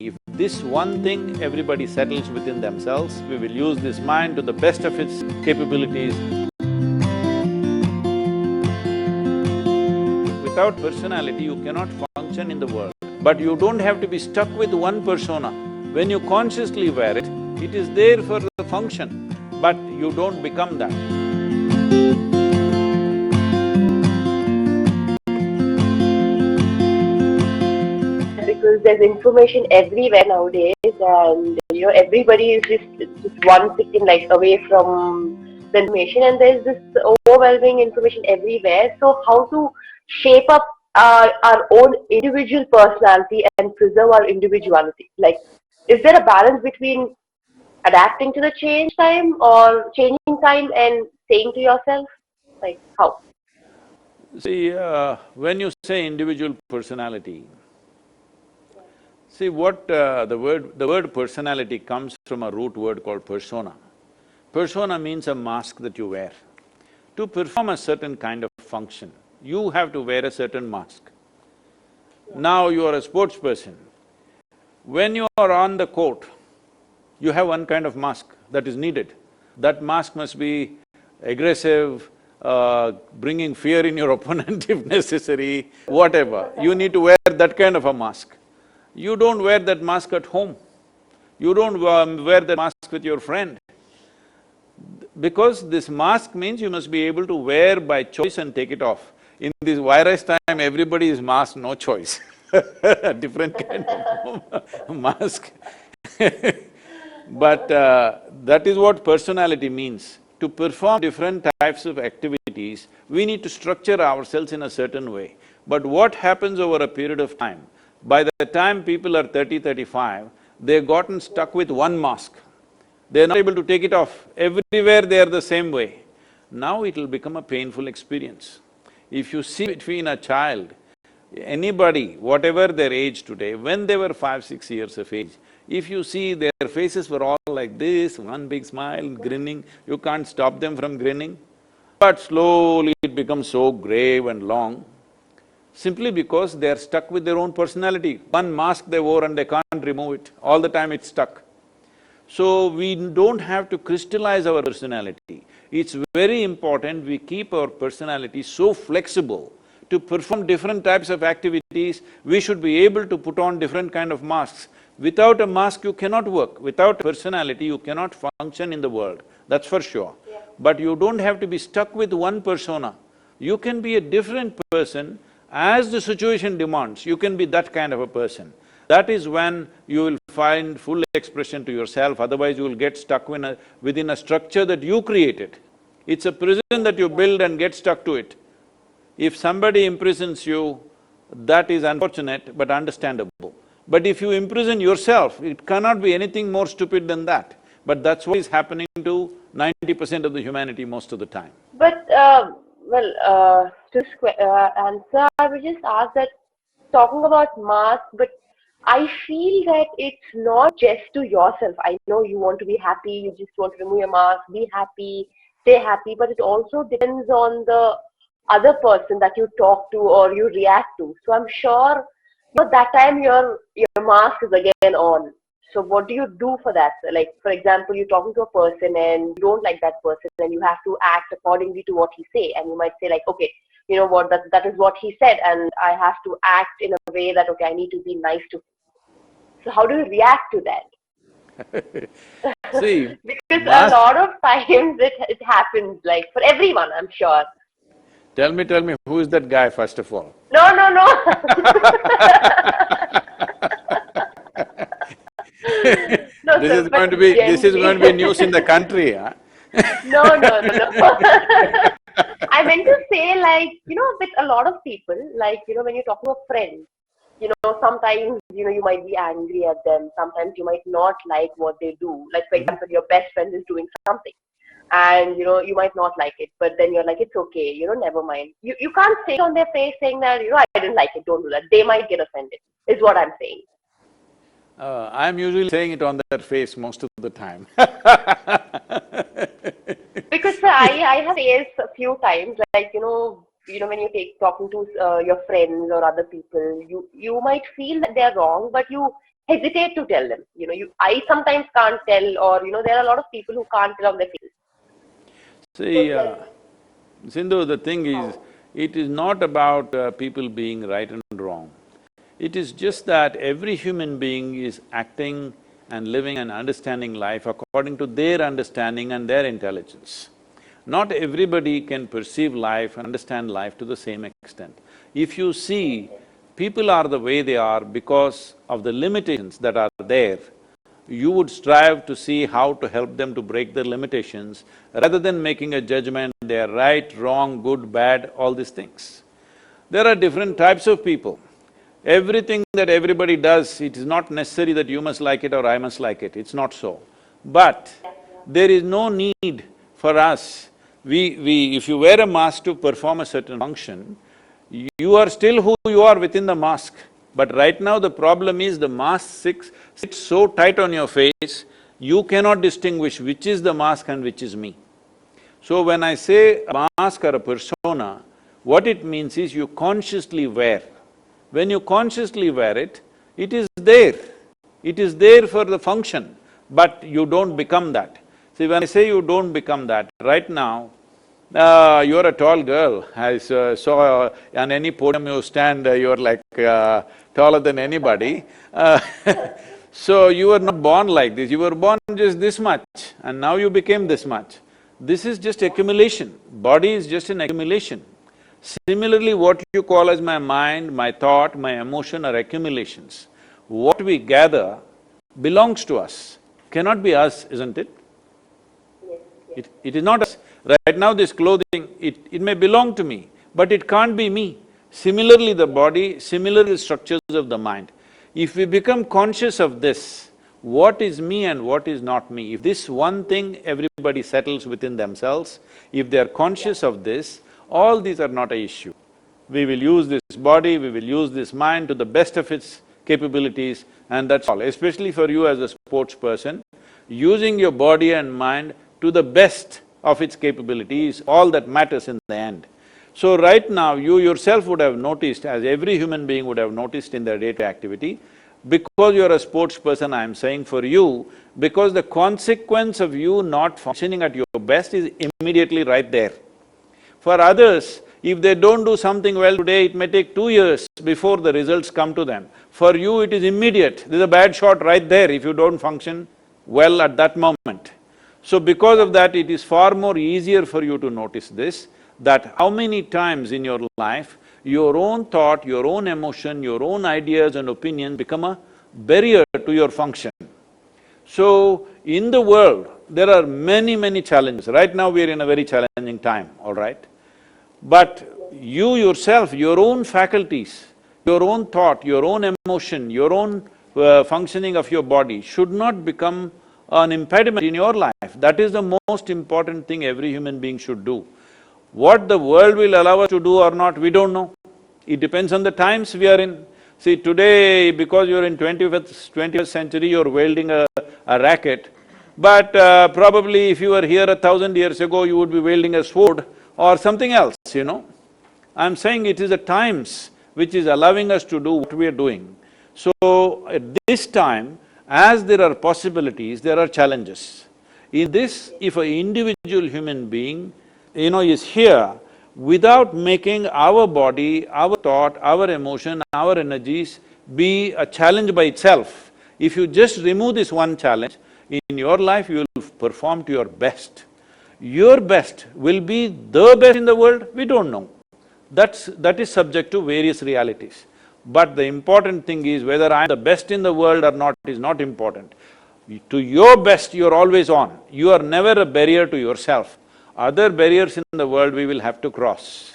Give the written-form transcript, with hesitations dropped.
If this one thing everybody settles within themselves, we will use this mind to the best of its capabilities. Without personality, you cannot function in the world. But you don't have to be stuck with one persona. When you consciously wear it, it is there for the function, but you don't become that. Because there's information everywhere nowadays, and everybody is just one second like away from the information, and there's this overwhelming information everywhere. So how to shape up our own individual personality and preserve our individuality? Like, is there a balance between adapting to the changing time and saying to yourself, like, how? See, when you say individual personality, see what the word personality comes from a root word called persona. Persona means a mask that you wear. To perform a certain kind of function, you have to wear a certain mask. Now you are a sports person. When you are on the court, you have one kind of mask that is needed. That mask must be aggressive, bringing fear in your opponent if necessary, whatever. You need to wear that kind of a mask. You don't wear that mask at home. You don't wear that mask with your friend. Because this mask means you must be able to wear by choice and take it off. In this virus time, everybody is masked, no choice different kind of mask But that is what personality means. To perform different types of activities, we need to structure ourselves in a certain way. But what happens over a period of time, by the time people are 30, 35, they've gotten stuck with one mask. They're not able to take it off. Everywhere they are the same way. Now it'll become a painful experience. If you see between a child, anybody, whatever their age today, when they were 5, 6 years of age, if you see their faces were all like this, one big smile, grinning, you can't stop them from grinning. But slowly it becomes so grave and long, simply because they are stuck with their own personality. One mask they wore and they can't remove it, all the time it's stuck. So we don't have to crystallize our personality. It's very important we keep our personality so flexible. To perform different types of activities, we should be able to put on different kind of masks. Without a mask, you cannot work. Without personality, you cannot function in the world, that's for sure. Yeah. But you don't have to be stuck with one persona. You can be a different person as the situation demands, you can be that kind of a person. That is when you will find full expression to yourself, otherwise you will get stuck within a structure that you created. It's a prison that you build and get stuck to it. If somebody imprisons you, that is unfortunate but understandable. But if you imprison yourself, it cannot be anything more stupid than that. But that's what is happening to 90% of the humanity most of the time. But, to answer, I would just ask that, talking about mask, but I feel that it's not just to yourself. I know you want to be happy, you just want to remove your mask, be happy, stay happy, but it also depends on the other person that you talk to or you react to. So I'm sure, that time your mask is again on. So what do you do for that? Like, for example, you're talking to a person and you don't like that person and you have to act accordingly to what he say, and you might say like, okay, you know what, that is what he said and I have to act in a way that, okay, I need to be nice to him. So how do you react to that? See, because a lot of times it happens, like for everyone, I'm sure. Tell me, who is that guy first of all? No. No, This sir, is going to be news in the country, huh? No. I meant to say, like, with a lot of people, like, when you're talking to a friend, sometimes, you might be angry at them, sometimes you might not like what they do. Like, for example, your best friend is doing something and, you might not like it, but then you're like, it's okay, never mind. You can't say it on their face saying that, I didn't like it, don't do that. They might get offended, is what I'm saying. I'm usually saying it on their face most of the time. Because I have faced a few times, like, when you talking to your friends or other people, you might feel that they're wrong, but you hesitate to tell them. I sometimes can't tell, or there are a lot of people who can't tell on their faces. See, Sindhu, the thing is, it is not about people being right and wrong. It is just that every human being is acting and living and understanding life according to their understanding and their intelligence. Not everybody can perceive life and understand life to the same extent. If you see, people are the way they are because of the limitations that are there, you would strive to see how to help them to break their limitations rather than making a judgment, they are right, wrong, good, bad, all these things. There are different types of people. Everything that everybody does, it is not necessary that you must like it or I must like it, it's not so. But there is no need for us, if you wear a mask to perform a certain function, you are still who you are within the mask. But right now the problem is the mask sits so tight on your face, you cannot distinguish which is the mask and which is me. So when I say a mask or a persona, what it means is you consciously wear. When you consciously wear it, it is there. It is there for the function, but you don't become that. See, when I say you don't become that, right now, you're a tall girl. I saw on any podium you stand, you're like taller than anybody. So you were not born like this, you were born just this much and now you became this much. This is just accumulation, body is just an accumulation. Similarly, what you call as my mind, my thought, my emotion are accumulations. What we gather belongs to us, cannot be us, isn't it? It is not us. Right now this clothing, it may belong to me, but it can't be me. Similarly the body, similarly the structures of the mind. If we become conscious of this, what is me and what is not me, if this one thing everybody settles within themselves, if they are conscious of this, all these are not an issue. We will use this body, we will use this mind to the best of its capabilities, and that's all. Especially for you as a sports person, using your body and mind to the best of its capability is all that matters in the end. So right now, you yourself would have noticed, as every human being would have noticed in their day-to-day activity, because you're a sports person, I'm saying for you, because the consequence of you not functioning at your best is immediately right there. For others, if they don't do something well today, it may take 2 years before the results come to them. For you, it is immediate. There's a bad shot right there if you don't function well at that moment. So because of that, it is far more easier for you to notice this, that how many times in your life, your own thought, your own emotion, your own ideas and opinions become a barrier to your function. So, in the world, there are many challenges. Right now we are in a very challenging time, all right? But you yourself, your own faculties, your own thought, your own emotion, your own functioning of your body should not become an impediment in your life. That is the most important thing every human being should do. What the world will allow us to do or not, we don't know. It depends on the times we are in. See, today, because you're in 21st century, you're wielding a racket, but probably if you were here 1,000 years ago, you would be wielding a sword or something else, you know. I'm saying it is the times which is allowing us to do what we are doing. So, at this time, as there are possibilities, there are challenges. In this, if an individual human being, is here, without making our body, our thought, our emotion, our energies be a challenge by itself, if you just remove this one challenge, in your life you will perform to your best. Your best will be the best in the world, we don't know. That is subject to various realities. But the important thing is whether I am the best in the world or not is not important. To your best, you're always on. You are never a barrier to yourself. Other barriers in the world we will have to cross.